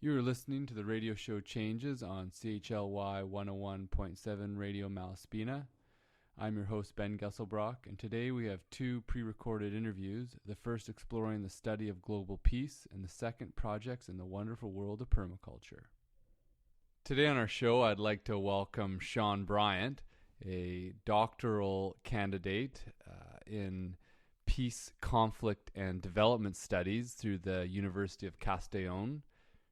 You are listening to the radio show Changes on CHLY 101.7 Radio Malaspina. I'm your host, Ben Geselbracht, and today we have two pre-recorded interviews, the first exploring the study of global peace, and the second projects in the wonderful world of permaculture. Today on our show, I'd like to welcome Shawn Bryant, a doctoral candidate in peace, conflict, and development studies through the University of Castellón.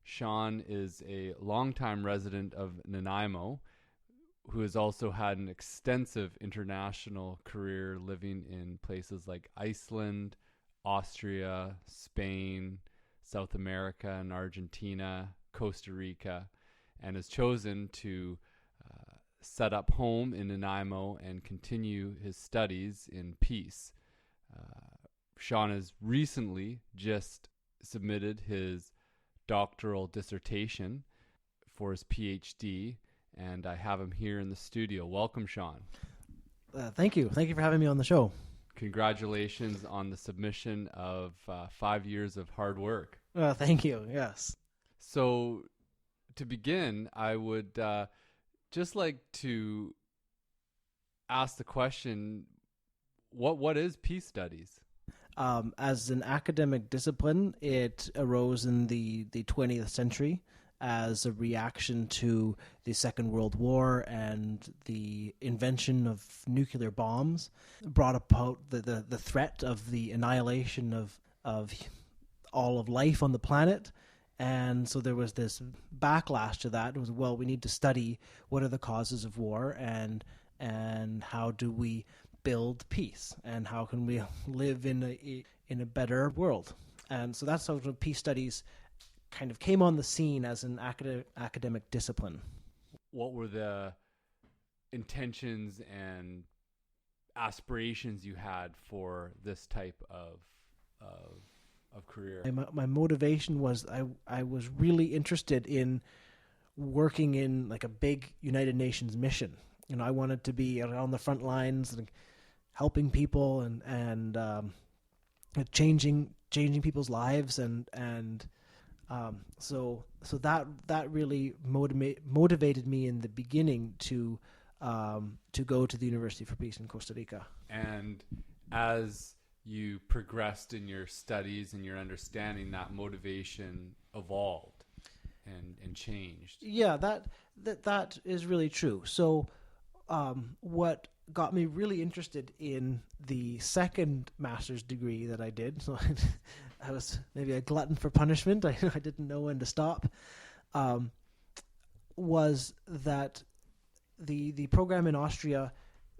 Shawn is a longtime resident of Nanaimo, who has also had an extensive international career living in places like Iceland, Austria, Spain, South America, and Argentina, Costa Rica, and has chosen to set up home in Nanaimo and continue his studies in peace. Shawn has recently just submitted his doctoral dissertation for his PhD, and I have him here in the studio. Welcome, Shawn. Thank you. Thank you for having me on the show. Congratulations on the submission of 5 years of hard work. Thank you. Yes. So, to begin, I would just like to ask the question, what is peace studies? As an academic discipline, it arose in the 20th century as a reaction to the Second World War and the invention of nuclear bombs, brought about the threat of the annihilation of all of life on the planet. And so there was this backlash to that. It was, well, we need to study what are the causes of war and how do we build peace, and how can we live in a better world. And so that's how peace studies kind of came on the scene as an academic discipline. What were the intentions and aspirations you had for this type of career? My motivation was I was really interested in working in like a big United Nations mission. You know, I wanted to be on the front lines and helping people and changing people's lives and so that really motivated me in the beginning to go to the University for Peace in Costa Rica. And as you progressed in your studies and your understanding, that motivation evolved and changed. Yeah, that is really true. So what got me really interested in the second master's degree that I did, so I was maybe a glutton for punishment, I didn't know when to stop, was that the program in Austria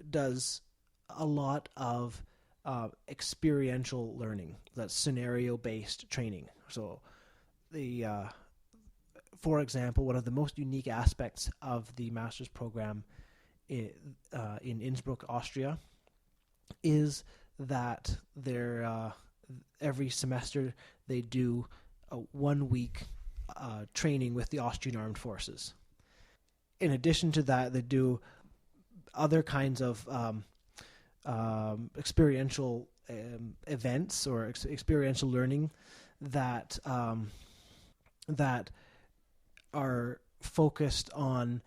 does a lot of experiential learning. That's scenario-based training. So for example, one of the most unique aspects of the master's program in Innsbruck, Austria, is that every semester they do a 1 week training with the Austrian Armed Forces. In addition to that, they do other kinds of experiential events or experiential learning that are focused on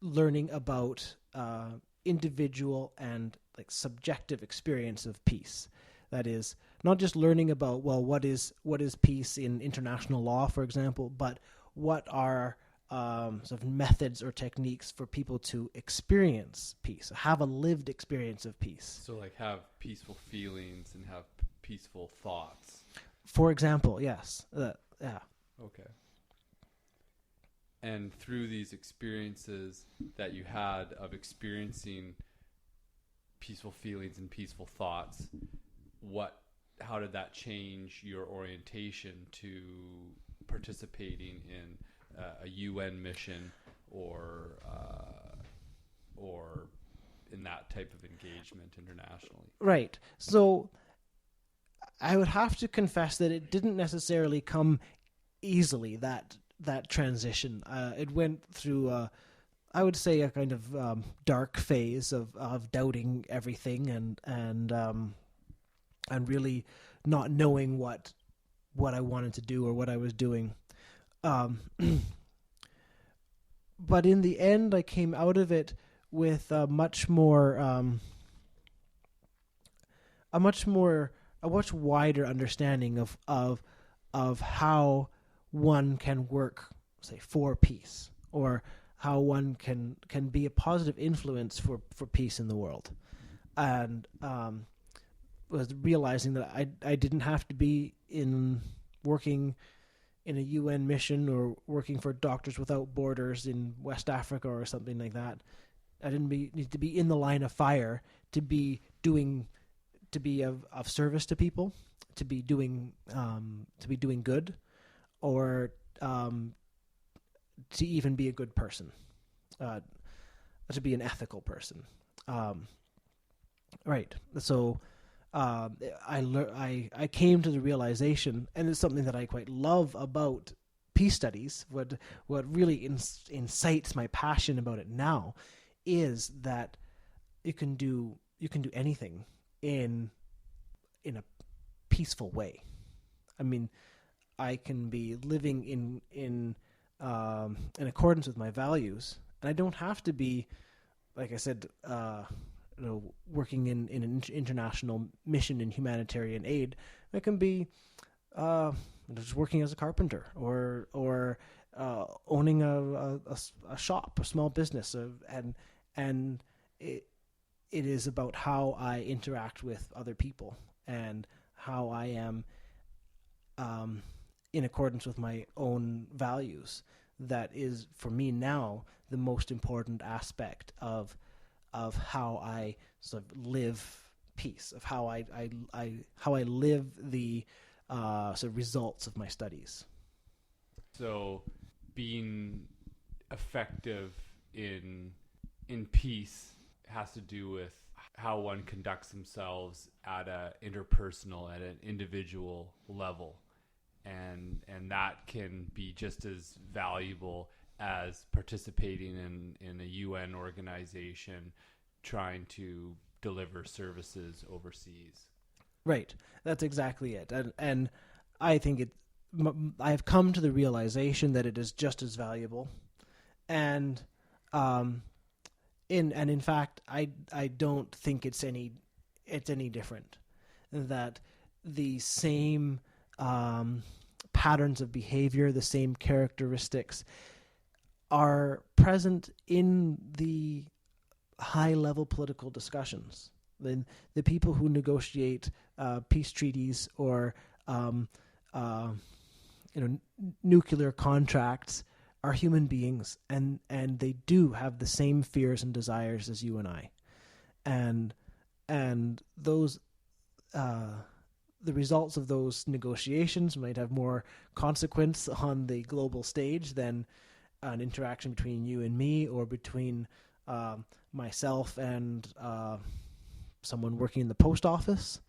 learning about individual and like subjective experience of peace. That is not just learning about, well, what is peace in international law, for example, but what are sort of methods or techniques for people to experience peace, have a lived experience of peace. So like have peaceful feelings and have peaceful thoughts. For example, yes. Yeah. Okay. And through these experiences that you had of experiencing peaceful feelings and peaceful thoughts, how did that change your orientation to participating in a UN mission or in that type of engagement internationally? Right. So I would have to confess that it didn't necessarily come easily, that transition. It went through, I would say, a kind of dark phase of doubting everything and really not knowing what what I wanted to do or what I was doing. But in the end, I came out of it with a much wider understanding of how one can work, say, for peace, or how one can be a positive influence for peace in the world. And was realizing that I didn't have to be working in a UN mission or working for Doctors Without Borders in West Africa or something like that. I didn't need to be in the line of fire to be of service to people, to be doing good, or to even be a good person, to be an ethical person. Right. So I came to the realization, and it's something that I quite love about peace studies. What really incites my passion about it now is that you can do anything in a peaceful way. I mean, I can be living in accordance with my values, and I don't have to be, like I said, working in an international mission in humanitarian aid. I can be just working as a carpenter, or owning a shop, a small business, and it is about how I interact with other people and how I am in accordance with my own values. That is, for me now, the most important aspect of how I sort of live peace, of how I live the sort of results of my studies. So, being effective in peace has to do with how one conducts themselves at an interpersonal, at an individual level, and that can be just as valuable as participating in a UN organization trying to deliver services overseas. Right. That's exactly it. And I think I've come to the realization that it is just as valuable. And in fact, I don't think it's any different. That the same patterns of behavior, the same characteristics are present in the high-level political discussions. The people who negotiate peace treaties or nuclear contracts are human beings, and they do have the same fears and desires as you and I, and those the results of those negotiations might have more consequence on the global stage than an interaction between you and me, or between myself and someone working in the post office.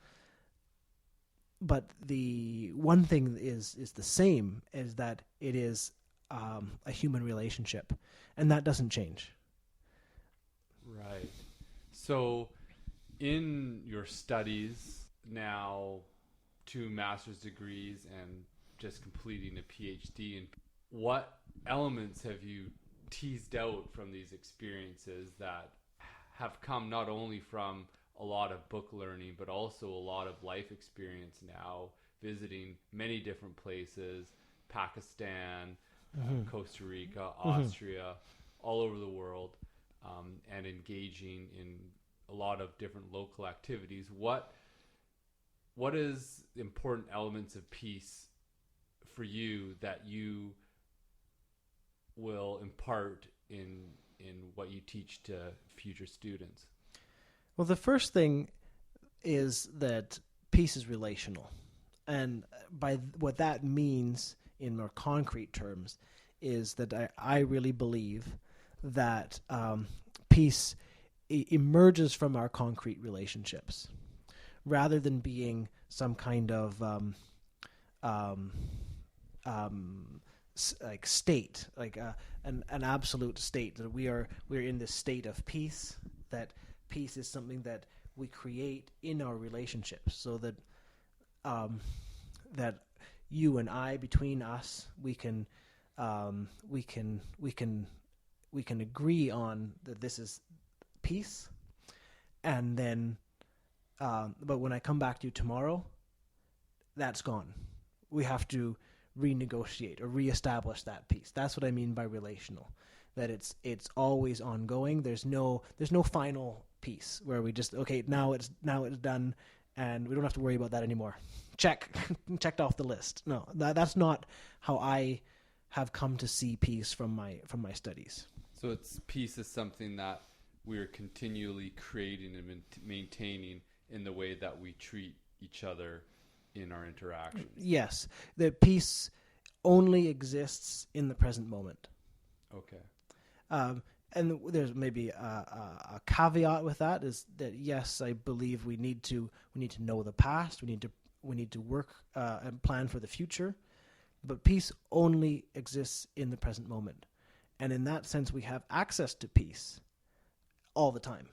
But the one thing is the same, is that it is a human relationship, and that doesn't change. Right. So in your studies now, 2 master's degrees and just completing a PhD, and what elements have you teased out from these experiences that have come not only from a lot of book learning, but also a lot of life experience now, visiting many different places, Pakistan, Costa Rica, Austria, all over the world, and engaging in a lot of different local activities. What is the important elements of peace for you that you will impart in what you teach to future students? Well, the first thing is that peace is relational. And by what that means in more concrete terms is that I really believe that peace emerges from our concrete relationships, rather than being some kind of like state, like an absolute state, that we're in this state of peace, that peace is something that we create in our relationships, so that that you and I, between us, we can agree on that this is peace, and then but when I come back to you tomorrow, that's gone. We have to renegotiate or reestablish that peace. That's what I mean by relational. That it's always ongoing. There's no final peace where we just, okay, now it's done and we don't have to worry about that anymore. Checked off the list. No, that's not how I have come to see peace from my studies. So peace is something that we're continually creating and maintaining in the way that we treat each other in our interactions. Yes, the peace only exists in the present moment. Okay. And there's maybe a caveat with that, is that yes, I believe we need to know the past. We need to work and plan for the future, but peace only exists in the present moment, and in that sense, we have access to peace all the time.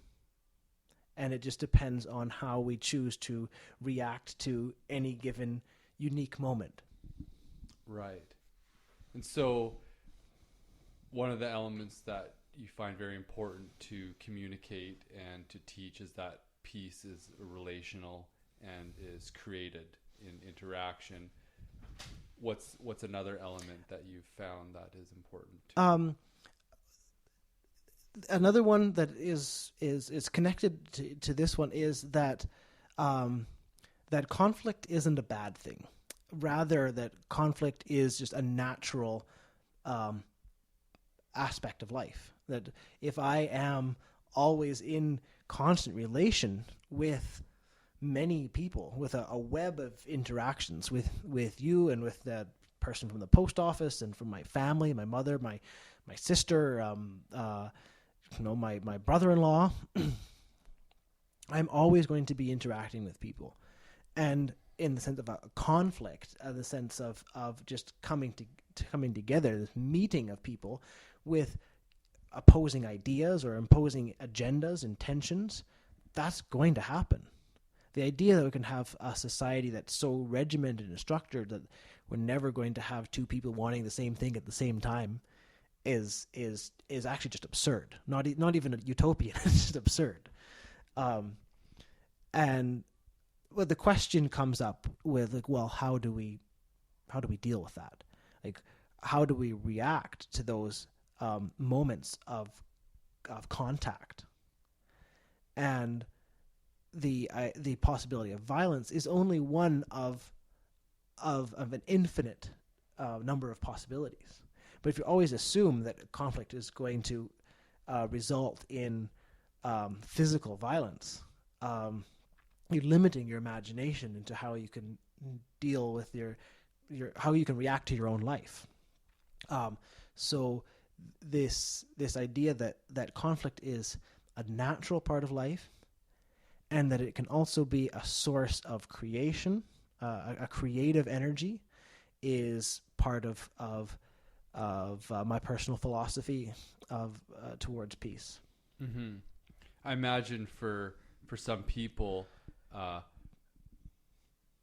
And it just depends on how we choose to react to any given unique moment. Right. And so one of the elements that you find very important to communicate and to teach is that peace is relational and is created in interaction. What's another element that you've found that is important? Another one that is connected to this one is that that conflict isn't a bad thing. Rather, that conflict is just a natural aspect of life. That if I am always in constant relation with many people, with a web of interactions with you and with that person from the post office and from my family, my mother, my sister, my brother-in-law, I'm always going to be interacting with people. And in the sense of a conflict, the sense of just coming together, this meeting of people with opposing ideas or imposing agendas, intentions, that's going to happen. The idea that we can have a society that's so regimented and structured that we're never going to have two people wanting the same thing at the same time is actually just absurd. Not even a utopian. It's just absurd. And well, the question comes up with, like, well, how do we deal with that? Like, how do we react to those moments of contact? And the possibility of violence is only one of an infinite number of possibilities. But if you always assume that conflict is going to result in physical violence, you're limiting your imagination into how you can deal with your how you can react to your own life. So this idea that conflict is a natural part of life, and that it can also be a source of creation, a creative energy, is part of my personal philosophy towards peace. Mm-hmm. I imagine for some people,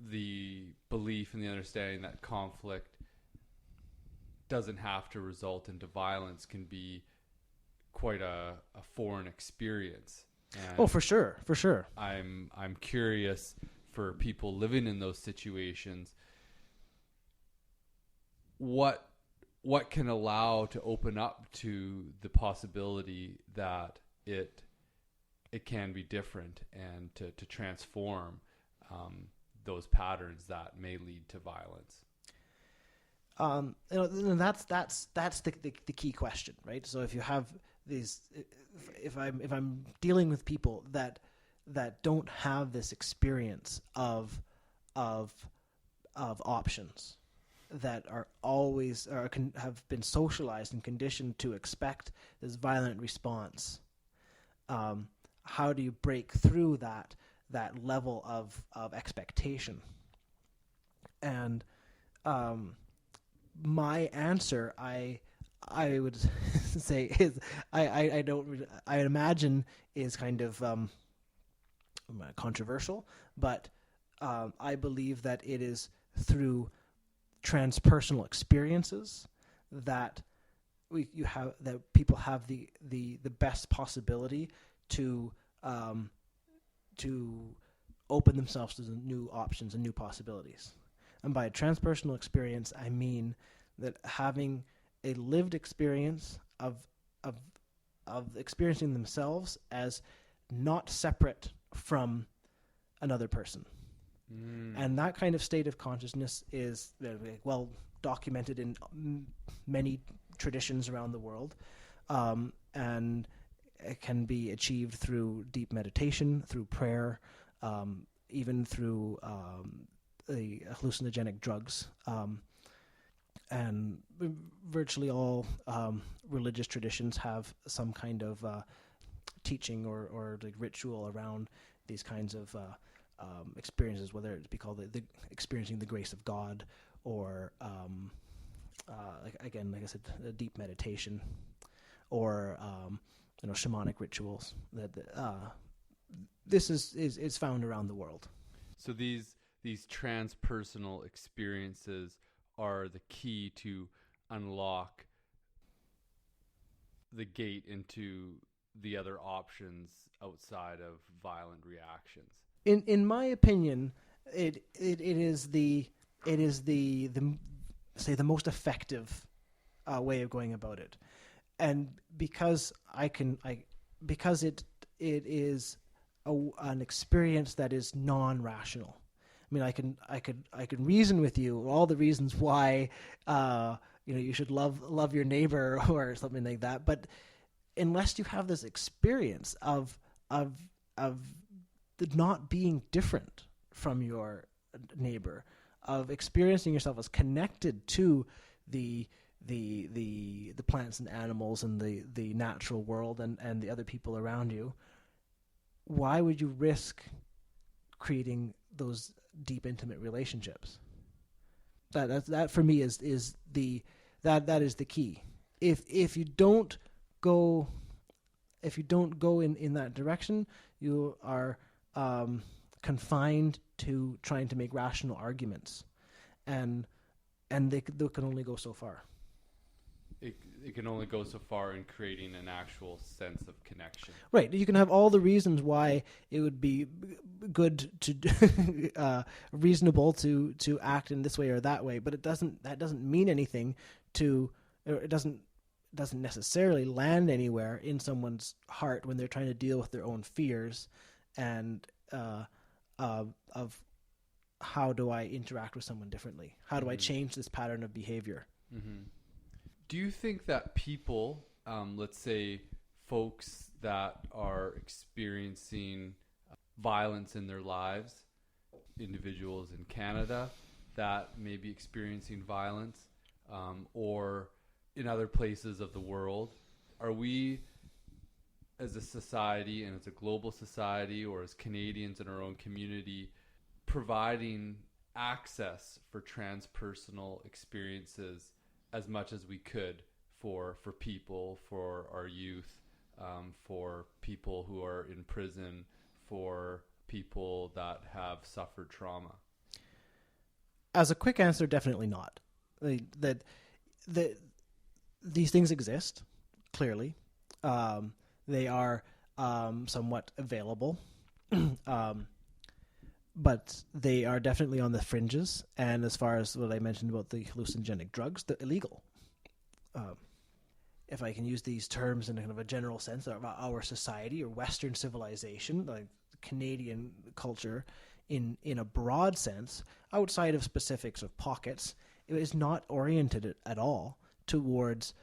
the belief and the understanding that conflict doesn't have to result into violence can be quite a foreign experience. And for sure. I'm curious, for people living in those situations, what can allow to open up to the possibility that it can be different, and to transform those patterns that may lead to violence. And that's the key question, right? So if you have these, if I'm dealing with people that don't have this experience of options, that are always have been socialized and conditioned to expect this violent response, how do you break through that level of expectation? And my answer, I would say, is I imagine is kind of controversial, but I believe that it is through transpersonal experiences that people have the best possibility to open themselves to the new options and new possibilities. And by a transpersonal experience, I mean that having a lived experience of experiencing themselves as not separate from another person. And that kind of state of consciousness is well documented in many traditions around the world, and it can be achieved through deep meditation, through prayer, even through the hallucinogenic drugs, and virtually all religious traditions have some kind of teaching or like ritual around these kinds of experiences, whether it be called the experiencing the grace of God, or like I said, deep meditation, or shamanic rituals. This is found around the world. So these transpersonal experiences are the key to unlock the gate into the other options outside of violent reactions. In my opinion, it is the most effective way of going about it, and because it is an experience that is non-rational. I mean, I could reason with you all the reasons why you should love your neighbor or something like that, but unless you have this experience of the not being different from your neighbor, of experiencing yourself as connected to the plants and animals and the natural world and the other people around you, why would you risk creating those deep, intimate relationships? That for me is the key. If you don't go in that direction, you are confined to trying to make rational arguments, and they can only go so far. It can only go so far in creating an actual sense of connection. Right. You can have all the reasons why it would be good to reasonable to act in this way or that way, but that doesn't mean anything it doesn't necessarily land anywhere in someone's heart when they're trying to deal with their own fears and of how do I interact with someone differently? How do I change this pattern of behavior? Mm-hmm. Do you think that people, let's say folks that are experiencing violence in their lives, individuals in Canada that may be experiencing violence, or in other places of the world, are we as a society and as a global society, or as Canadians in our own community, providing access for transpersonal experiences as much as we could for people, for our youth, for people who are in prison, for people that have suffered trauma? As a quick answer, definitely not. These things exist, clearly. They are somewhat available, but they are definitely on the fringes. And as far as what I mentioned about the hallucinogenic drugs, they're illegal. If I can use these terms in kind of a general sense about our society or Western civilization, like Canadian culture, in a broad sense, outside of specifics of pockets, it is not oriented at all towards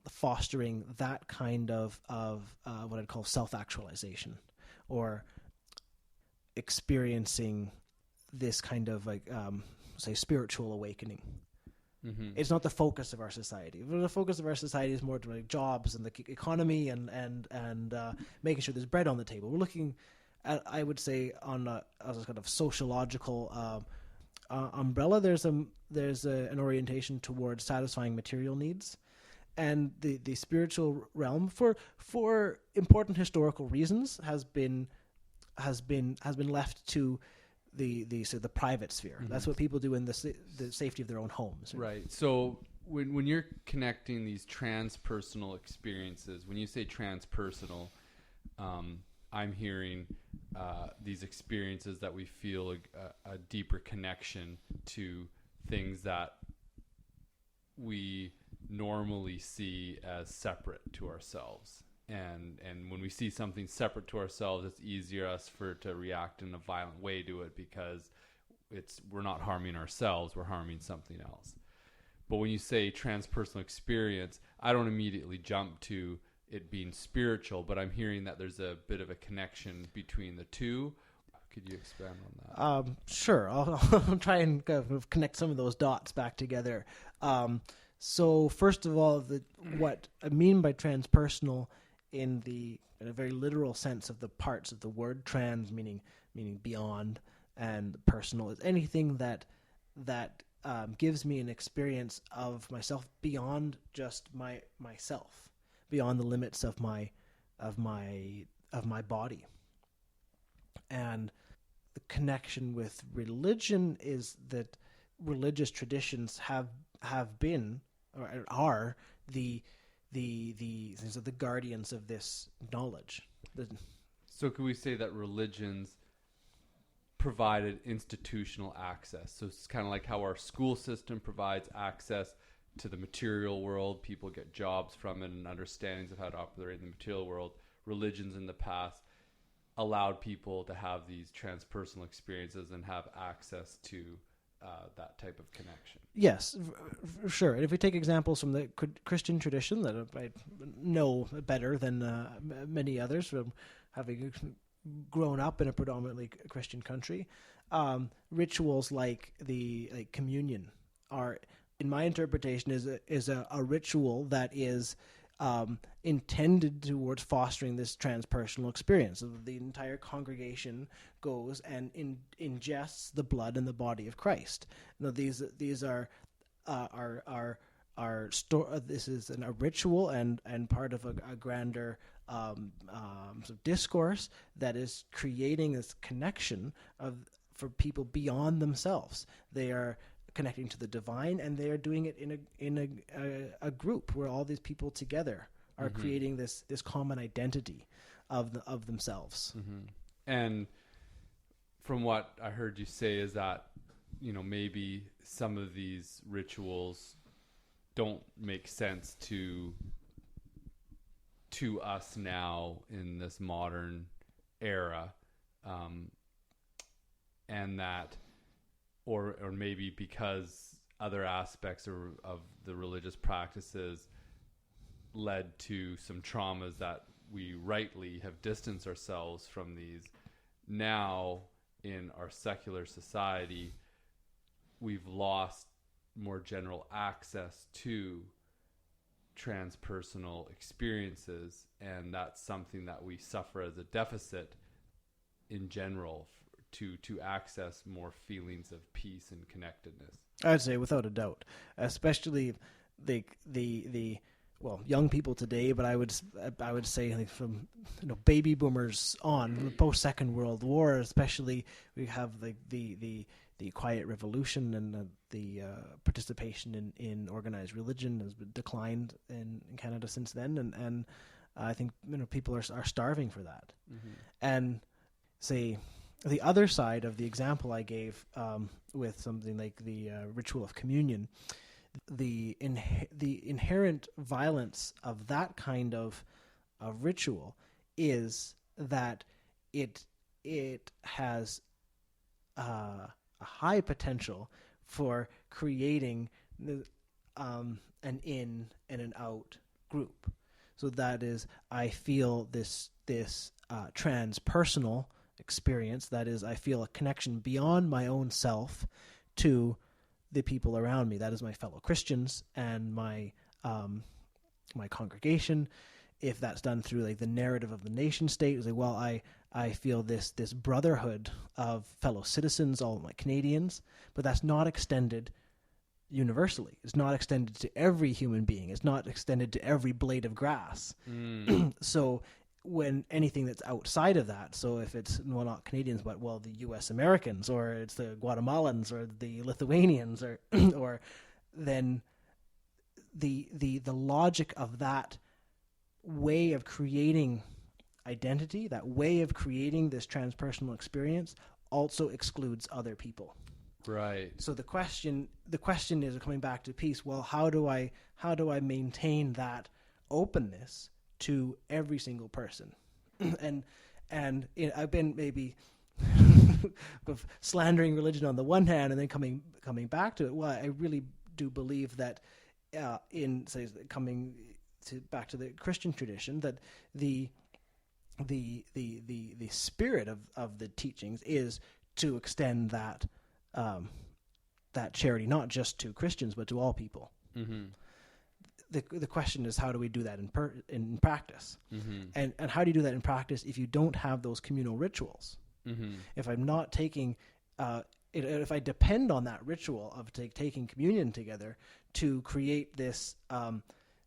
fostering that kind of what I'd call self-actualization, or experiencing this kind of say spiritual awakening. Mm-hmm. It's not the focus of our society. The focus of our society is more to like jobs and the economy and making sure there's bread on the table. We're looking at, I would say, on a kind of sociological umbrella. There's an orientation towards satisfying material needs, and the spiritual realm, for important historical reasons, has been left to the private sphere. Mm-hmm. That's what people do in the safety of their own homes. Right. So when you're connecting these transpersonal experiences, when you say transpersonal, I'm hearing these experiences that we feel a deeper connection to things that we normally see as separate to ourselves. And when we see something separate to ourselves, it's easier to react in a violent way to it, because we're not harming ourselves, we're harming something else. But when you say transpersonal experience, I don't immediately jump to it being spiritual, but I'm hearing that there's a bit of a connection between the two. Could you expand on that? Sure. I'll try and connect some of those dots back together. So first of all, what I mean by transpersonal in a very literal sense of the parts of the word, trans meaning beyond, and personal is anything that gives me an experience of myself beyond just myself, beyond the limits of my body. And the connection with religion is that religious traditions have been or are the guardians of this knowledge. So could we say that religions provided institutional access? So it's kind of like how our school system provides access to the material world. People get jobs from it and understandings of how to operate in the material world. Religions in the past allowed people to have these transpersonal experiences and have access to that type of connection. Yes, sure. And if we take examples from the Christian tradition that I know better than many others from having grown up in a predominantly Christian country, rituals like communion are, in my interpretation, is a ritual that is intended towards fostering this transpersonal experience. So the entire congregation goes and ingests the blood and the body of Christ. Now, these are this is a ritual and part of a grander sort of discourse that is creating this connection for people beyond themselves. They are connecting to the divine, and they are doing it in a group where all these people together are mm-hmm. creating this common identity of themselves. Mm-hmm. And from what I heard you say is that, maybe some of these rituals don't make sense to us now in this modern era, and that or maybe because other aspects of the religious practices led to some traumas that we rightly have distanced ourselves from these. Now, in our secular society, we've lost more general access to transpersonal experiences, and that's something that we suffer as a deficit in general, to access more feelings of peace and connectedness. I'd say without a doubt, especially the young people today, but I would say from baby boomers on, post Second World War especially, we have the Quiet Revolution, and the participation in organized religion has declined in Canada since then, and I think people are starving for that. Mm-hmm. And say the other side of the example I gave with something like the ritual of communion, the inherent violence of that kind of ritual is that it has a high potential for creating an in and an out group. So that is, I feel this transpersonal experience. That is, I feel a connection beyond my own self to the people around me. That is my fellow Christians and my congregation. If that's done through the narrative of the nation state, it's I feel this brotherhood of fellow citizens, all of my Canadians, but that's not extended universally. It's not extended to every human being. It's not extended to every blade of grass. So when anything that's outside of that, so if it's, well, not Canadians, but, well, the U.S. Americans, or it's the Guatemalans, or the Lithuanians, or or then the logic of that way of creating identity, that way of creating this transpersonal experience, also excludes other people. Right. So the question is, coming back to peace, well, how do I maintain that openness to every single person? and I've been maybe of slandering religion on the one hand, and then coming back to it. Well, I really do believe that back to the Christian tradition, that the spirit of the teachings is to extend that charity not just to Christians but to all people. Mm-hmm. The question is, how do we do that in practice? Mm-hmm. And how do you do that in practice if you don't have those communal rituals? Mm-hmm. If I'm not taking, if I depend on that ritual of taking communion together to create this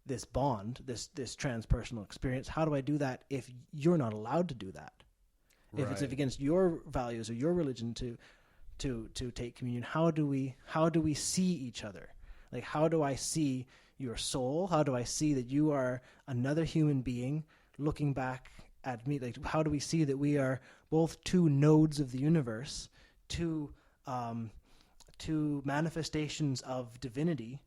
this bond, this transpersonal experience, how do I do that if you're not allowed to do that? Right. If it's against your values or your religion to take communion, how do we see each other? Like, how do I see your soul? How do I see that you are another human being looking back at me? Like, how do we see that we are both two nodes of the universe, two manifestations of divinity,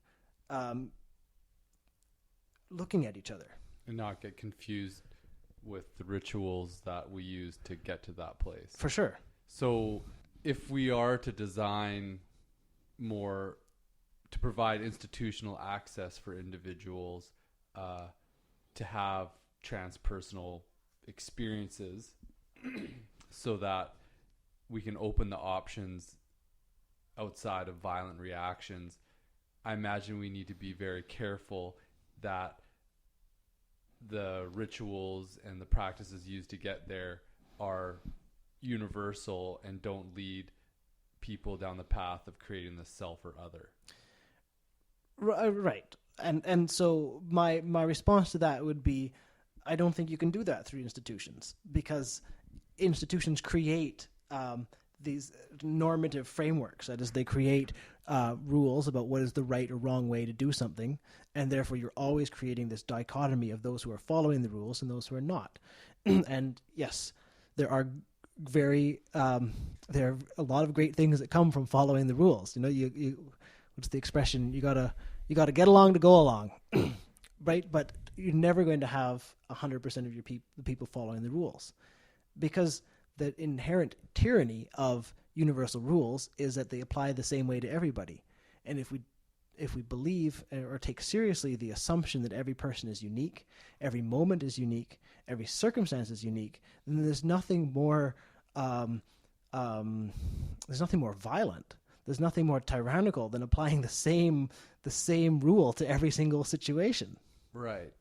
looking at each other, and not get confused with the rituals that we use to get to that place? For sure. So if we are to design more to provide institutional access for individuals to have transpersonal experiences so that we can open the options outside of violent reactions, I imagine we need to be very careful that the rituals and the practices used to get there are universal and don't lead people down the path of creating the self or other. Right. And so my response to that would be, I don't think you can do that through institutions, because institutions create these normative frameworks. That is, they create rules about what is the right or wrong way to do something, and therefore you're always creating this dichotomy of those who are following the rules and those who are not. And yes, there are a lot of great things that come from following the rules. You know, you what's the expression? You gotta get along to go along, right? But you're never going to have 100% of your the people following the rules, because the inherent tyranny of universal rules is that they apply the same way to everybody. And if we believe or take seriously the assumption that every person is unique, every moment is unique, every circumstance is unique, then there's nothing more violent. There's nothing more tyrannical than applying the same rule to every single situation. Right.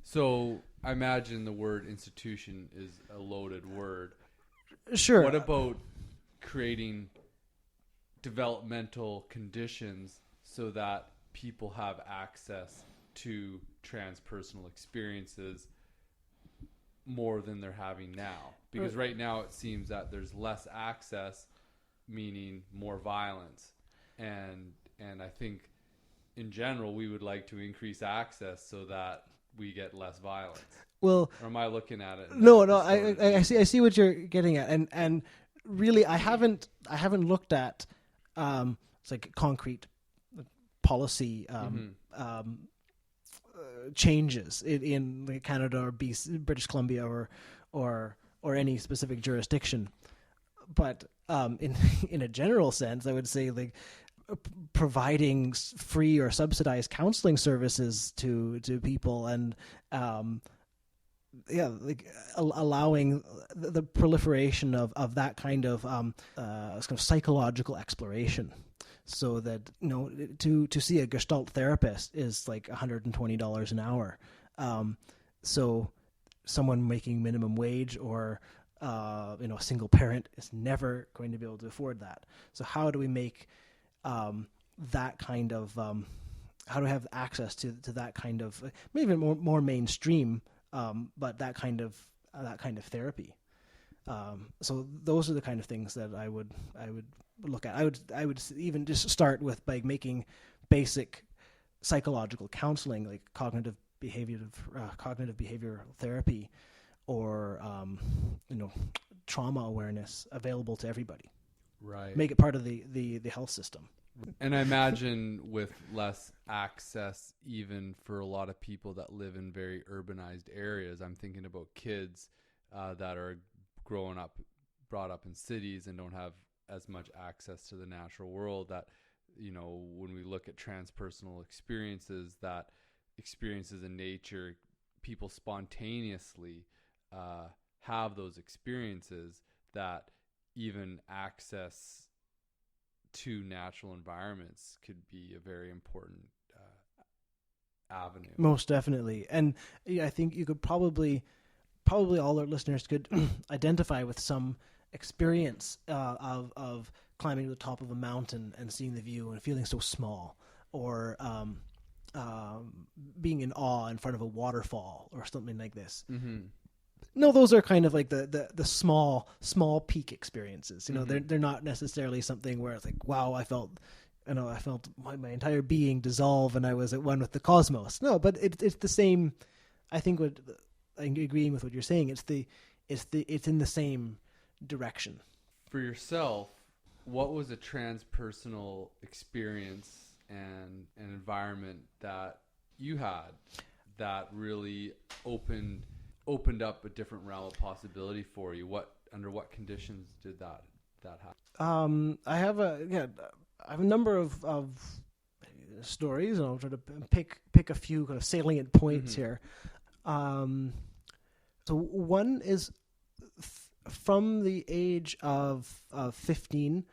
So I imagine the word institution is a loaded word. Sure. What about creating developmental conditions so that people have access to transpersonal experiences more than they're having now? Because right now it seems that there's less access, meaning more violence. And I think in general we would like to increase access so that we get less violence. Well, or am I looking at it? No. I see what you're getting at, and really, I haven't looked at it's like concrete policy changes in Canada or British Columbia or any specific jurisdiction, but in a general sense, I would say, like, providing free or subsidized counseling services to people, and allowing the proliferation of that kind of psychological exploration, so that, you know, to see a Gestalt therapist is like $120 an hour. So someone making minimum wage or a single parent is never going to be able to afford that. So how do we make that kind of how do we have access to that kind of maybe more mainstream, but that kind of that kind of therapy. So those are the kind of things that I would look at. I would even just start with by making basic psychological counseling, like cognitive behavioral therapy, or trauma awareness available to everybody. Right. Make it part of the health system. And I imagine with less access, even for a lot of people that live in very urbanized areas, I'm thinking about kids that are brought up in cities and don't have as much access to the natural world, that, when we look at transpersonal experiences, that experiences in nature, people spontaneously have those experiences, that even access to natural environments could be a very important avenue. Most definitely. And I think you could probably all our listeners could identify with some experience of climbing to the top of a mountain and seeing the view and feeling so small, or being in awe in front of a waterfall or something like this. Mm-hmm. No, those are kind of like the small peak experiences. Mm-hmm. They're not necessarily something where it's like, wow, I felt my entire being dissolve and I was at one with the cosmos. No, but it's the same. I think agreeing with what you're saying, it's in the same direction. For yourself, what was a transpersonal experience and an environment that you had that really opened up a different realm of possibility for you? Under what conditions did that happen? I have a number of stories, and I'll try to pick a few kind of salient points here. So one is from the age of 15,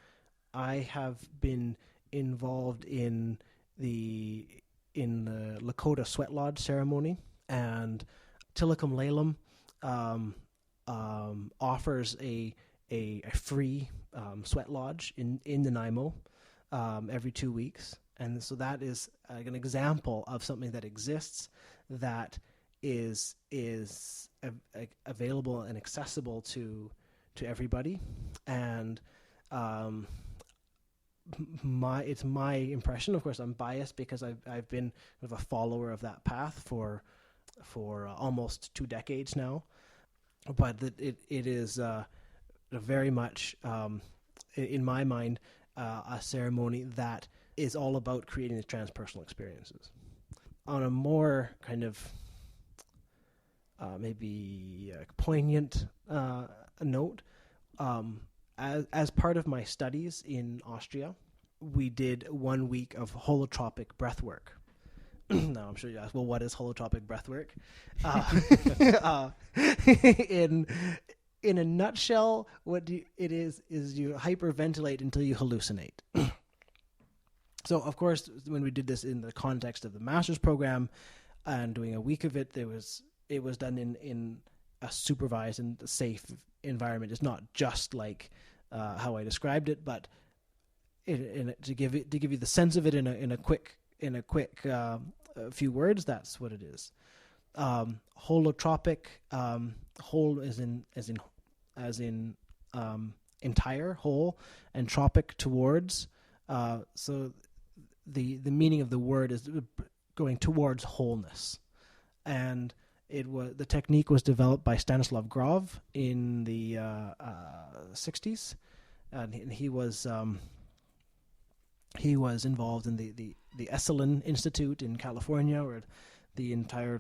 I have been involved in the Lakota Sweat Lodge ceremony, and Tillicum Lalem offers a free sweat lodge in Nanaimo every 2 weeks, and so that is an example of something that exists that is available and accessible to everybody. And it's my impression. Of course, I'm biased because I've been sort of a follower of that path for almost 2 decades now. But it is very much, in my mind, a ceremony that is all about creating the transpersonal experiences. On a more kind of maybe poignant note, as part of my studies in Austria, we did 1 week of holotropic breath work. Now, I'm sure you ask, well, what is holotropic breath work? In a nutshell, it is you hyperventilate until you hallucinate. So, of course, when we did this in the context of the master's program and doing a week of it, it was done in a supervised and safe environment. It's not just like how I described it, but to give you the sense of it in a quick few words, that's what it is. Holotropic, whole as in entire, whole, and tropic towards. So the meaning of the word is going towards wholeness, and the technique was developed by Stanislav Grof in the 60s, and he was involved in the Esalen Institute in California, where the entire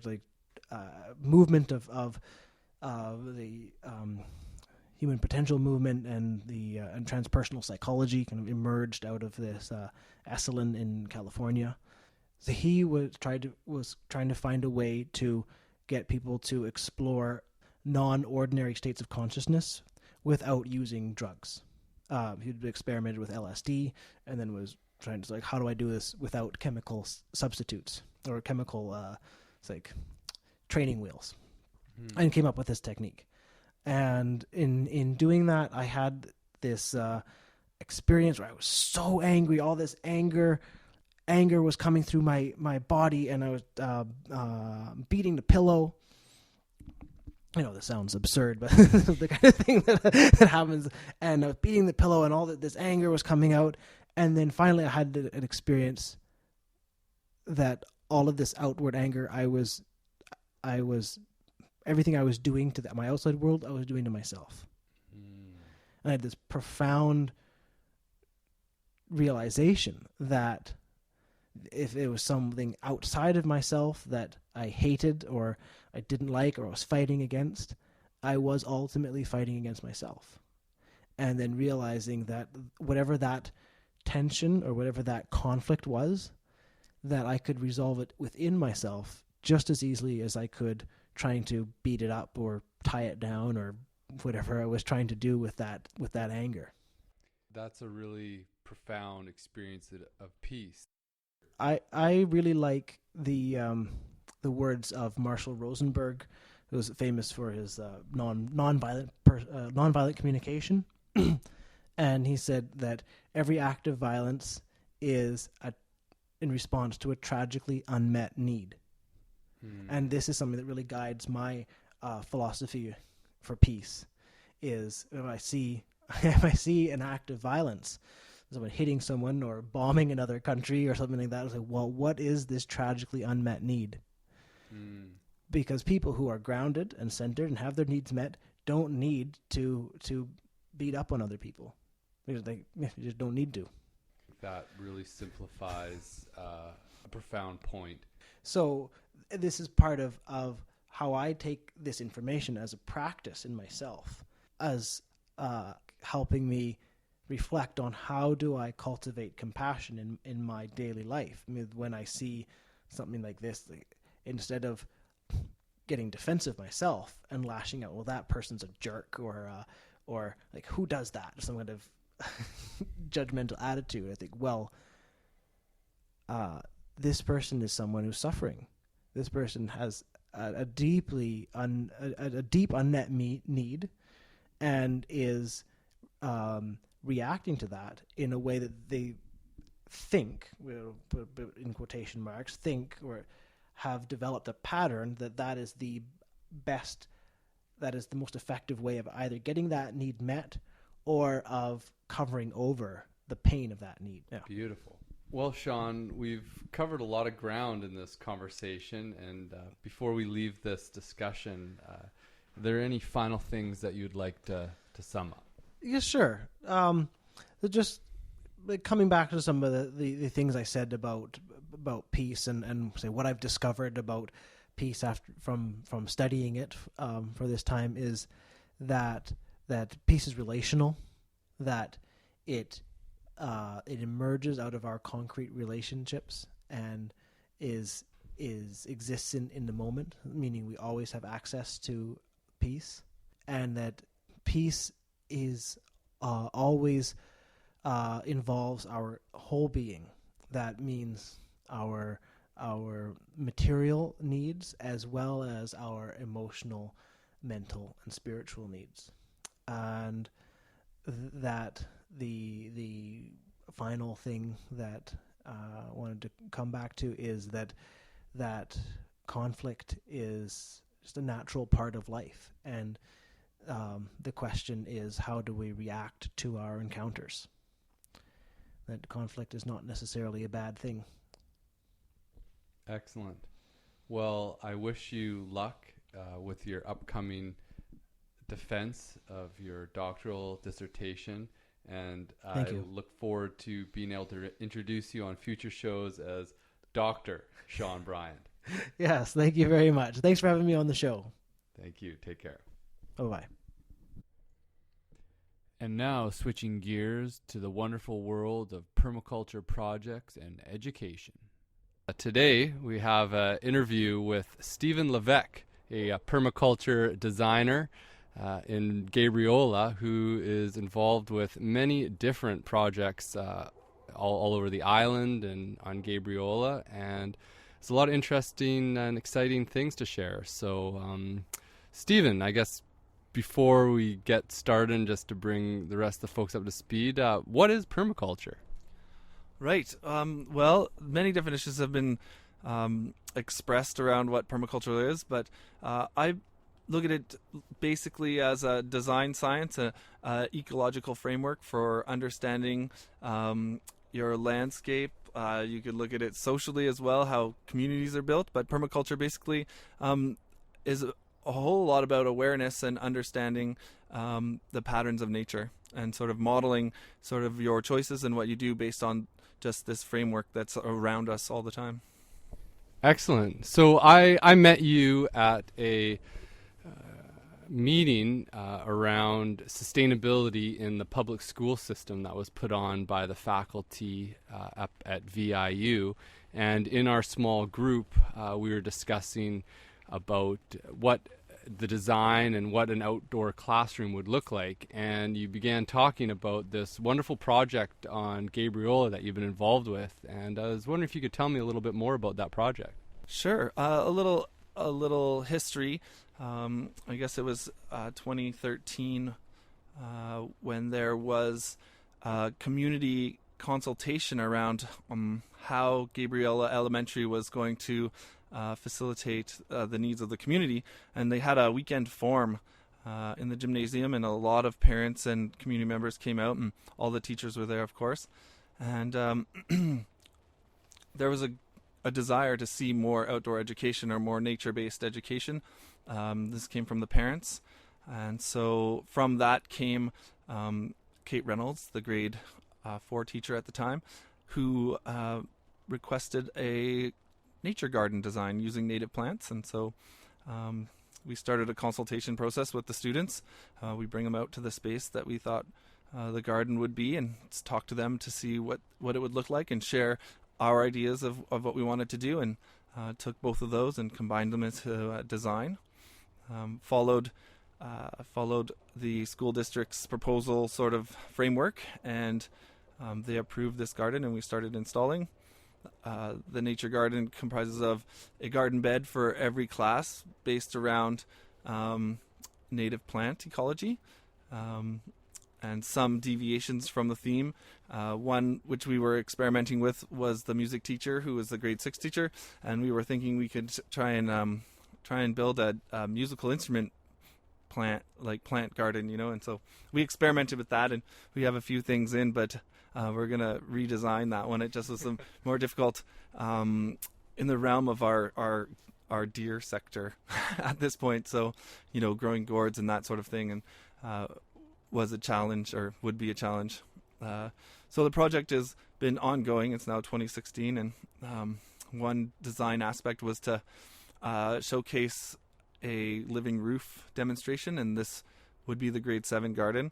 movement of the human potential movement and the and transpersonal psychology kind of emerged out of this Esalen in California. So he was trying to find a way to get people to explore non-ordinary states of consciousness without using drugs. He'd experimented with LSD, and then was trying to how do I do this without chemical substitutes or chemical training wheels, and came up with this technique. And in doing that, I had this experience where I was so angry. All this anger was coming through my body, and I was beating the pillow. I know this sounds absurd, but this is the kind of thing that happens. And I was beating the pillow, and all this anger was coming out. And then finally, I had an experience that all of this outward anger, I was everything I was doing to my outside world, I was doing to myself. And I had this profound realization that if it was something outside of myself that I hated or I didn't like or I was fighting against, I was ultimately fighting against myself. And then realizing that whatever that tension or whatever that conflict was, that I could resolve it within myself just as easily as I could trying to beat it up or tie it down or whatever I was trying to do with that anger. That's a really profound experience of peace. I really like the words of Marshall Rosenberg, who was famous for his nonviolent communication, and he said that every act of violence is in response to a tragically unmet need, and this is something that really guides my philosophy for peace. Is if I see an act of violence, someone hitting someone or bombing another country or something like that, it's like, well, what is this tragically unmet need? Because people who are grounded and centered and have their needs met don't need to beat up on other people. They just don't need to. That really simplifies a profound point. So this is part of how I take this information as a practice in myself, as helping me reflect on how do I cultivate compassion in my daily life. I mean, when I see something like this, instead of getting defensive myself and lashing out, well, that person's a jerk, or like, who does that? Some kind of judgmental attitude. I think, well, this person is someone who's suffering. This person has a deep unmet need, and is reacting to that in a way that they think, we'll put in quotation marks, think or have developed a pattern that is the best, that is the most effective way of either getting that need met or of covering over the pain of that need. Yeah. Beautiful. Well, Shawn, we've covered a lot of ground in this conversation, and before we leave this discussion, are there any final things that you'd like to sum up? Yeah, sure. Just coming back to some of the things I said about peace and say what I've discovered about peace from studying it for this time is that peace is relational, that it emerges out of our concrete relationships and exists in the moment, meaning we always have access to peace, and that peace is always involves our whole being. That means our material needs as well as our emotional, mental, and spiritual needs, and that the final thing that I wanted to come back to is that conflict is just a natural part of life, and the question is, how do we react to our encounters? That conflict is not necessarily a bad thing. Excellent. Well, I wish you luck with your upcoming defense of your doctoral dissertation, and I look forward to being able to introduce you on future shows as Dr. Shawn Bryant. Yes, thank you very much. Thanks for having me on the show. Thank you. Take care. Bye-bye. And now switching gears to the wonderful world of permaculture projects and education. Today we have an interview with Stephen Levesque, a permaculture designer in Gabriola, who is involved with many different projects all over the island and on Gabriola, and there's a lot of interesting and exciting things to share. So Stephen, I guess before we get started, just to bring the rest of the folks up to speed, what is permaculture? Right. Well, many definitions have been expressed around what permaculture is, but I look at it basically as a design science, a ecological framework for understanding your landscape. You could look at it socially as well, how communities are built. But permaculture basically is a whole lot about awareness and understanding the patterns of nature, and sort of modeling sort of your choices and what you do based on just this framework that's around us all the time. Excellent. So I met you at a meeting around sustainability in the public school system that was put on by the faculty up at VIU. And in our small group, we were discussing about what the design and what an outdoor classroom would look like. And you began talking about this wonderful project on Gabriola that you've been involved with. And I was wondering if you could tell me a little bit more about that project. Sure. A little history. I guess it was 2013 when there was community consultation around how Gabriola Elementary was going to facilitate the needs of the community, and they had a weekend forum in the gymnasium, and a lot of parents and community members came out, and all the teachers were there, of course, and there was a desire to see more outdoor education or more nature-based education. This came from the parents, and so from that came Kate Reynolds, the grade 4 teacher at the time, who requested a nature garden design using native plants. And so we started a consultation process with the students. We bring them out to the space that we thought the garden would be, and talk to them to see what it would look like, and share our ideas of what we wanted to do, and took both of those and combined them into a design. Followed the school district's proposal sort of framework, and they approved this garden, and we started installing. The nature garden comprises of a garden bed for every class based around native plant ecology, and some deviations from the theme. One which we were experimenting with was the music teacher, who was the grade 6 teacher, and we were thinking we could try and build a musical instrument plant garden, and so we experimented with that, and we have a few things in, but we're gonna redesign that one. It just was some more difficult in the realm of our deer sector at this point. So, growing gourds and that sort of thing, and was a challenge, or would be a challenge. So the project has been ongoing. It's now 2016, and one design aspect was to showcase a living roof demonstration, and this would be the grade 7 garden.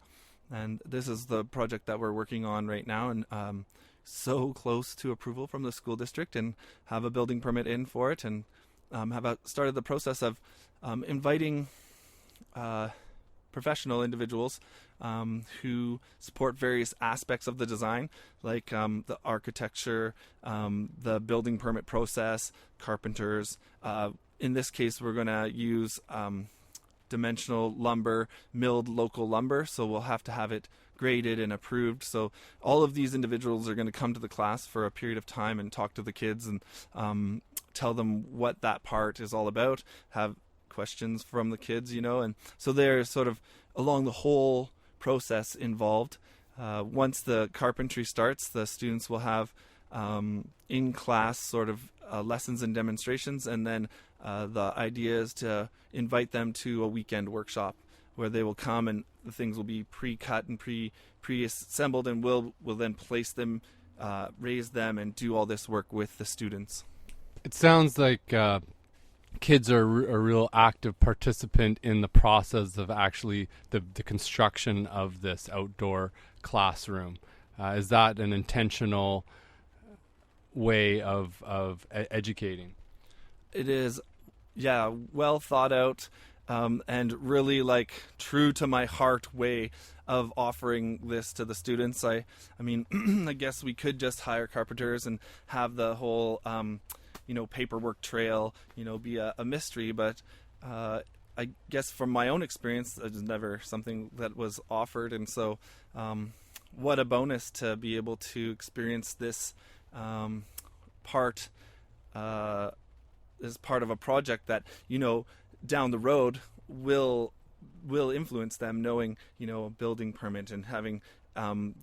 And this is the project that we're working on right now, and so close to approval from the school district, and have a building permit in for it, and have started the process of inviting professional individuals who support various aspects of the design, like the architecture, the building permit process, carpenters. In this case, we're going to use dimensional lumber, milled local lumber, so we'll have to have it graded and approved. So all of these individuals are going to come to the class for a period of time and talk to the kids, and tell them what that part is all about, have questions from the kids, and so they're sort of along the whole process involved. Once the carpentry starts, the students will have in-class sort of lessons and demonstrations, and then the idea is to invite them to a weekend workshop where they will come, and the things will be pre-cut and pre-assembled, and we'll then place them, raise them, and do all this work with the students. It sounds like kids are a real active participant in the process of actually the construction of this outdoor classroom. Is that an intentional way of educating? It is, yeah, well thought out, and really true to my heart way of offering this to the students. I mean, I guess we could just hire carpenters and have the whole paperwork trail, be a mystery, but I guess from my own experience, it was never something that was offered, and so what a bonus to be able to experience this part as part of a project that, down the road, will influence them, knowing, a building permit and having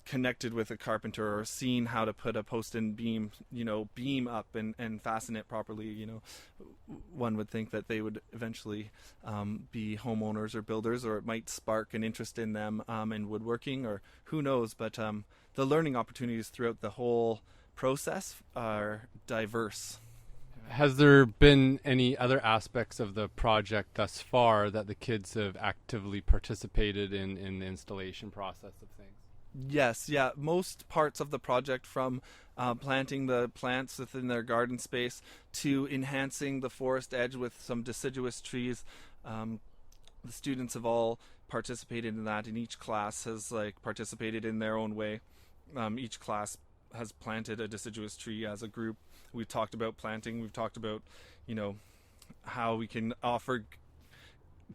connected with a carpenter or seen how to put a post and beam up and fasten it properly. One would think that they would eventually be homeowners or builders, or it might spark an interest in them in woodworking, or who knows. But the learning opportunities throughout the whole process are diverse. Has there been any other aspects of the project thus far that the kids have actively participated in the installation process of things? Yes, yeah. Most parts of the project, from planting the plants within their garden space to enhancing the forest edge with some deciduous trees, the students have all participated in that, and each class has participated in their own way. Each class has planted a deciduous tree as a group. We've talked about planting. We've talked about, how we can offer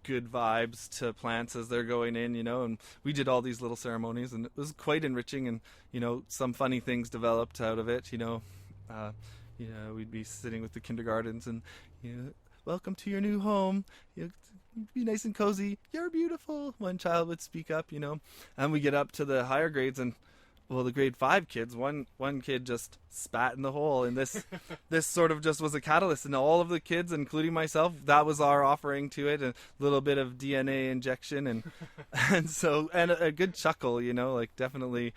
good vibes to plants as they're going in, and we did all these little ceremonies, and it was quite enriching, and, some funny things developed out of it. We'd be sitting with the kindergartens and, welcome to your new home. Be nice and cozy. You're beautiful. One child would speak up, and we get up to the higher grades, and the grade 5 kids, one kid just spat in the hole, and this sort of just was a catalyst, and all of the kids, including myself, that was our offering to it, a little bit of DNA injection, and and a good chuckle, definitely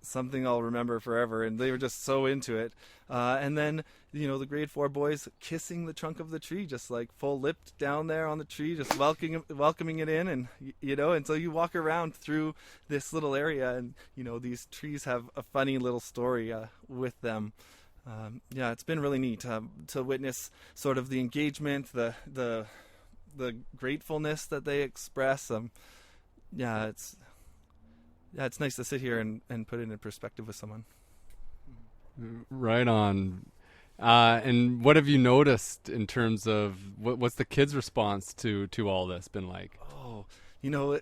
something I'll remember forever. And they were just so into it, and then the grade 4 boys kissing the trunk of the tree, just full lipped down there on the tree, just welcoming it in, and and so you walk around through this little area, and these trees have a funny little story with them. It's been really neat to witness sort of the engagement, the gratefulness that they express. It's nice to sit here and put it in perspective with someone. Right on. And what have you noticed in terms of what's the kids' response to all this been like? Oh,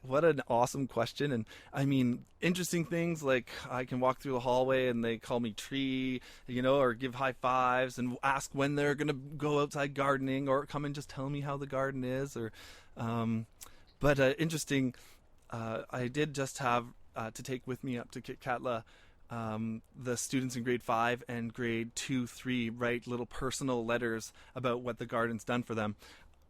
what an awesome question. And I mean, interesting things like I can walk through the hallway and they call me tree, or give high fives and ask when they're going to go outside gardening, or come and just tell me how the garden is. But interesting, I did just have to take with me up to CHLY the students in grade 5 and grade 2-3 write little personal letters about what the garden's done for them.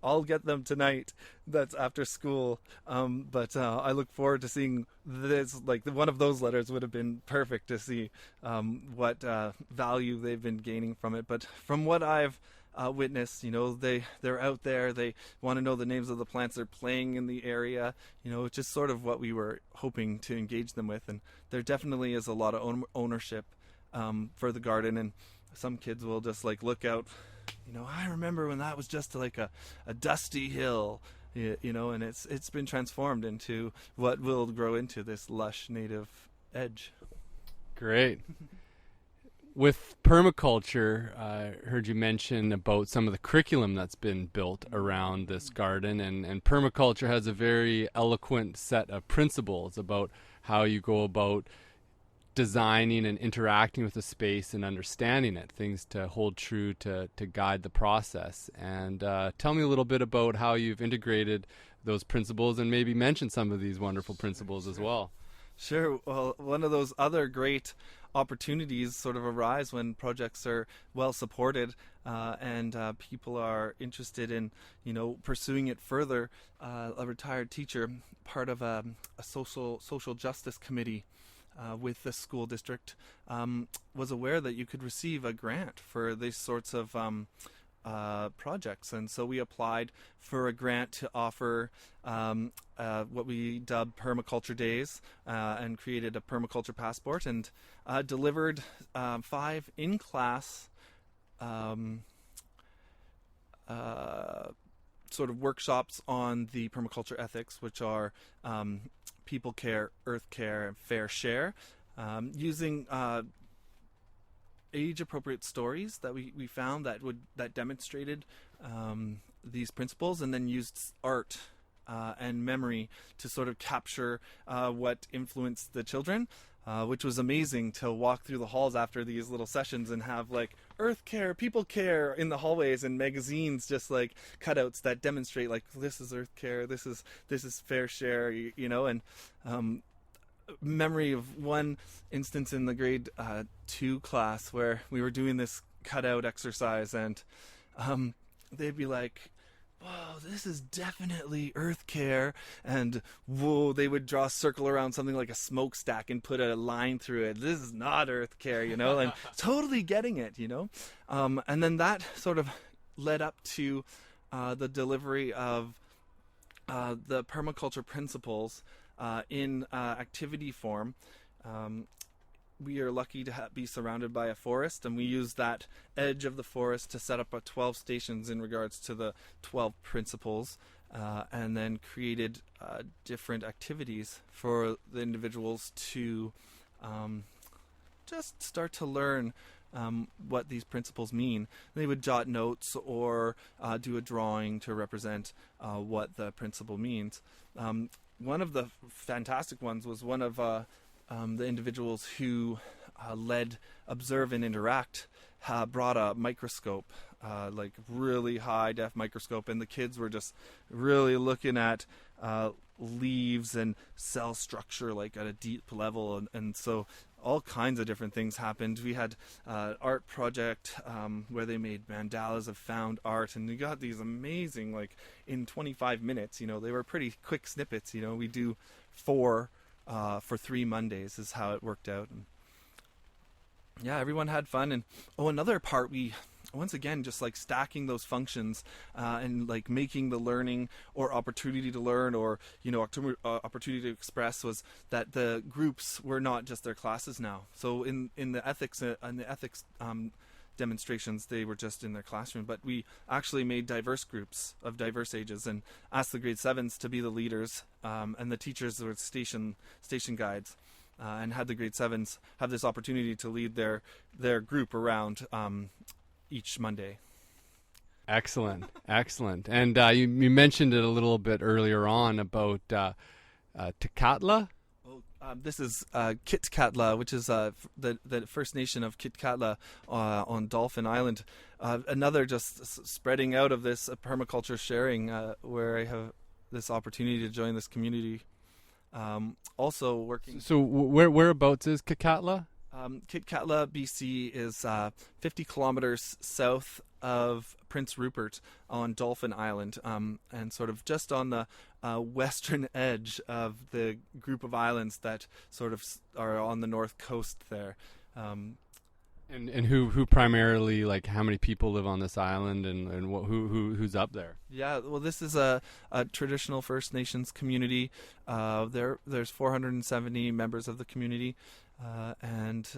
I'll get them tonight. That's after school. But I look forward to seeing this. One of those letters would have been perfect to see what value they've been gaining from it. But from what I've witnessed, they're out there. They want to know the names of the plants they're playing in the area. It's just sort of what we were hoping to engage them with. And there definitely is a lot of ownership for the garden. And some kids will just look out. I remember when that was just a dusty hill, and it's been transformed into what will grow into this lush native edge. Great. With permaculture, I heard you mention about some of the curriculum that's been built around this garden, and permaculture has a very eloquent set of principles about how you go about designing and interacting with the space and understanding it, things to hold true to guide the process. And tell me a little bit about how you've integrated those principles, and maybe mention some of these wonderful principles as well. Sure. Well, one of those other great opportunities sort of arise when projects are well supported and people are interested in pursuing it further. A retired teacher, part of a social justice committee with the school district, was aware that you could receive a grant for these sorts of projects, and so we applied for a grant to offer what we dubbed permaculture days, and created a permaculture passport, and delivered 5 in-class sort of workshops on the permaculture ethics, which are people care, earth care, and fair share, using age-appropriate stories that we found that demonstrated these principles, and then used art and memory to sort of capture what influenced the children. which was amazing to walk through the halls after these little sessions and have like earth care, people care in the hallways, and magazines, just like cutouts that demonstrate like this is earth care, this is fair share, and memory of one instance in the grade 2 class where we were doing this cutout exercise, and they'd be like, whoa, this is definitely earth care, and whoa, they would draw a circle around something like a smokestack and put a line through it. This is not earth care, and totally getting it, and then that sort of led up to the delivery of the permaculture principles in activity form. We are lucky to be surrounded by a forest, and we use that edge of the forest to set up 12 stations in regards to the 12 principles, and then created different activities for the individuals to just start to learn what these principles mean. They would jot notes or do a drawing to represent what the principle means. One of the fantastic ones was one of the individuals who led Observe and Interact brought a microscope, like really high def microscope, and the kids were just really looking at leaves and cell structure like at a deep level, and so all kinds of different things happened. We had art project where they made mandalas of found art, and we got these amazing, like in 25 minutes, they were pretty quick snippets. We do 4 for 3 Mondays is how it worked out. And yeah, everyone had fun. And another part, we once again just like stacking those functions and like making the learning or opportunity to learn or opportunity to express, was that the groups were not just their classes now. So in the ethics demonstrations, they were just in their classroom, but we actually made diverse groups of diverse ages and asked the grade 7s to be the leaders, and the teachers were station guides, and had the grade 7s have this opportunity to lead their group around each Monday. Excellent. And you mentioned it a little bit earlier on about Tecatla. This is Kitkatla, which is the First Nation of Kitkatla on Dolphin Island. Another just spreading out of this permaculture sharing, where I have this opportunity to join this community. Also working. So whereabouts is Kitkatla? Kitkatla, BC is 50 kilometers south of Prince Rupert on Dolphin Island, and sort of just on the western edge of the group of islands that sort of are on the north coast there. And who primarily, like, how many people live on this island, and who's up there? Yeah, well, this is a traditional First Nations community. There's 470 members of the community, and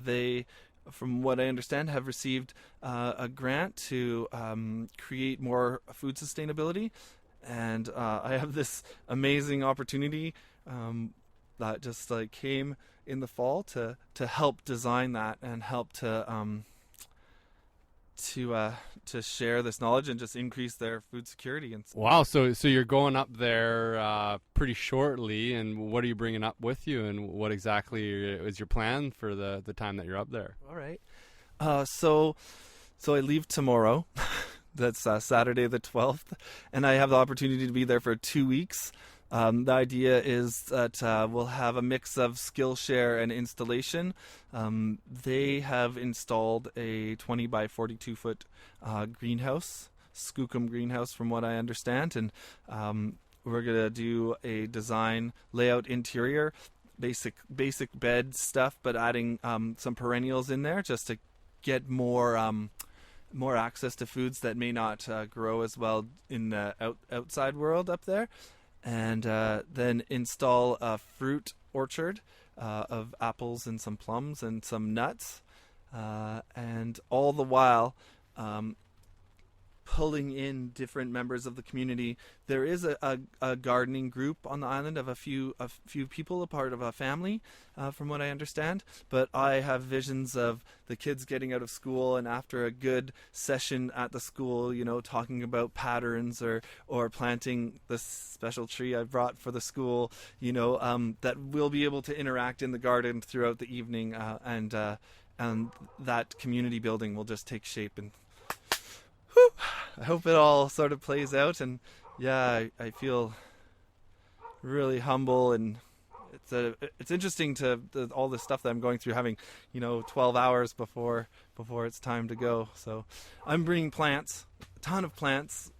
they, from what I understand, have received a grant to create more food sustainability. And I have this amazing opportunity that just like came in the fall to help design that and help to share this knowledge and just increase their food security. And wow, so you're going up there pretty shortly, and what are you bringing up with you, and what exactly is your plan for the time that you're up there? All right, so I leave tomorrow. That's Saturday the 12th, and I have the opportunity to be there for 2 weeks. The idea is that we'll have a mix of Skillshare and installation. They have installed a 20 by 42 foot greenhouse, Skookum greenhouse from what I understand, and we're going to do a design, layout, interior, basic bed stuff, but adding some perennials in there just to get more access to foods that may not grow as well in the outside world up there. And then install a fruit orchard of apples and some plums and some nuts, and all the while pulling in different members of the community. There is a gardening group on the island of a few people, a part of a family, from what I understand. But I have visions of the kids getting out of school, and after a good session at the school, talking about patterns or planting the special tree I brought for the school, that we'll be able to interact in the garden throughout the evening, and that community building will just take shape. And I hope it all sort of plays out. And I feel really humble, and it's interesting to all the stuff that I'm going through, having 12 hours before it's time to go. So I'm bringing plants, a ton of plants,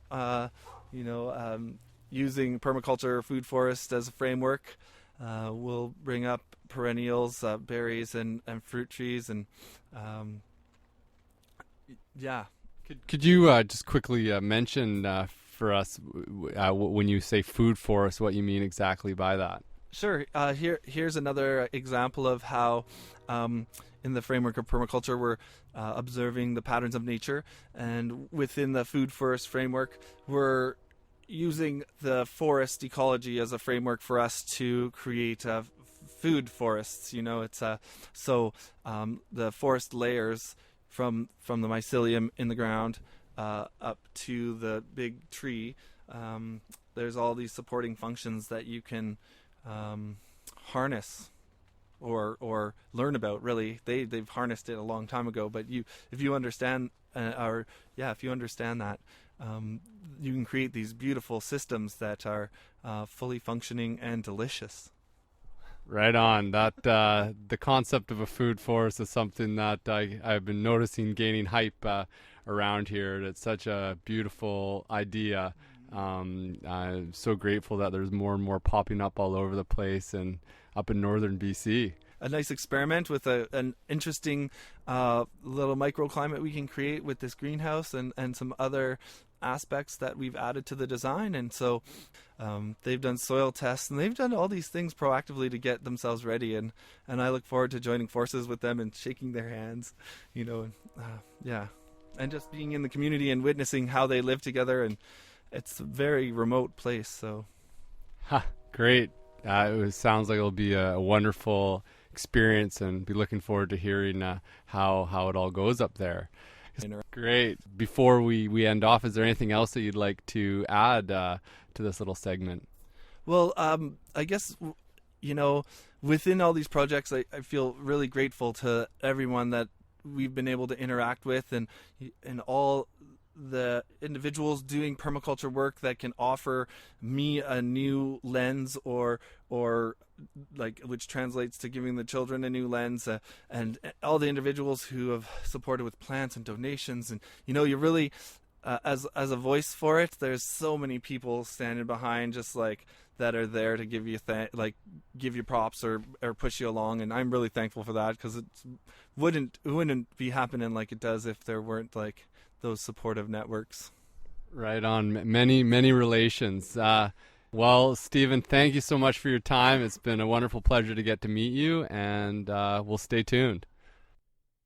using permaculture food forest as a framework. We'll bring up perennials, berries and fruit trees, and Could you just quickly mention for us when you say food forest, what you mean exactly by that? Sure. Here's another example of how, in the framework of permaculture, we're observing the patterns of nature, and within the food forest framework, we're using the forest ecology as a framework for us to create food forests. It's the forest layers from the mycelium in the ground up to the big tree. There's all these supporting functions that you can harness or learn about. Really, they've harnessed it a long time ago. But if you understand that, you can create these beautiful systems that are fully functioning and delicious. Right on. That the concept of a food forest is something that I've been noticing gaining hype around here. It's such a beautiful idea. I'm so grateful that there's more and more popping up all over the place and up in northern BC. A nice experiment with an interesting little microclimate we can create with this greenhouse and some other aspects that we've added to the design. And so they've done soil tests, and they've done all these things proactively to get themselves ready, and I look forward to joining forces with them and shaking their hands, and just being in the community and witnessing how they live together. And it's a very remote place. So great. It sounds like it'll be a wonderful experience, and be looking forward to hearing how it all goes up there. Great. Before we end off, is there anything else that you'd like to add to this little segment? Well, I guess, within all these projects, I feel really grateful to everyone that we've been able to interact with, and all the individuals doing permaculture work that can offer me a new lens, or which translates to giving the children a new lens, and all the individuals who have supported with plants and donations. And you really, as a voice for it, there's so many people standing behind, just like that, are there to give you give you props or push you along. And I'm really thankful for that, because it wouldn't be happening like it does if there weren't those supportive networks. Right on. Many relations. Well, Stephen, thank you so much for your time. It's been a wonderful pleasure to get to meet you, and we'll stay tuned.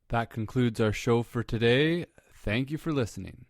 That concludes our show for today. Thank you for listening.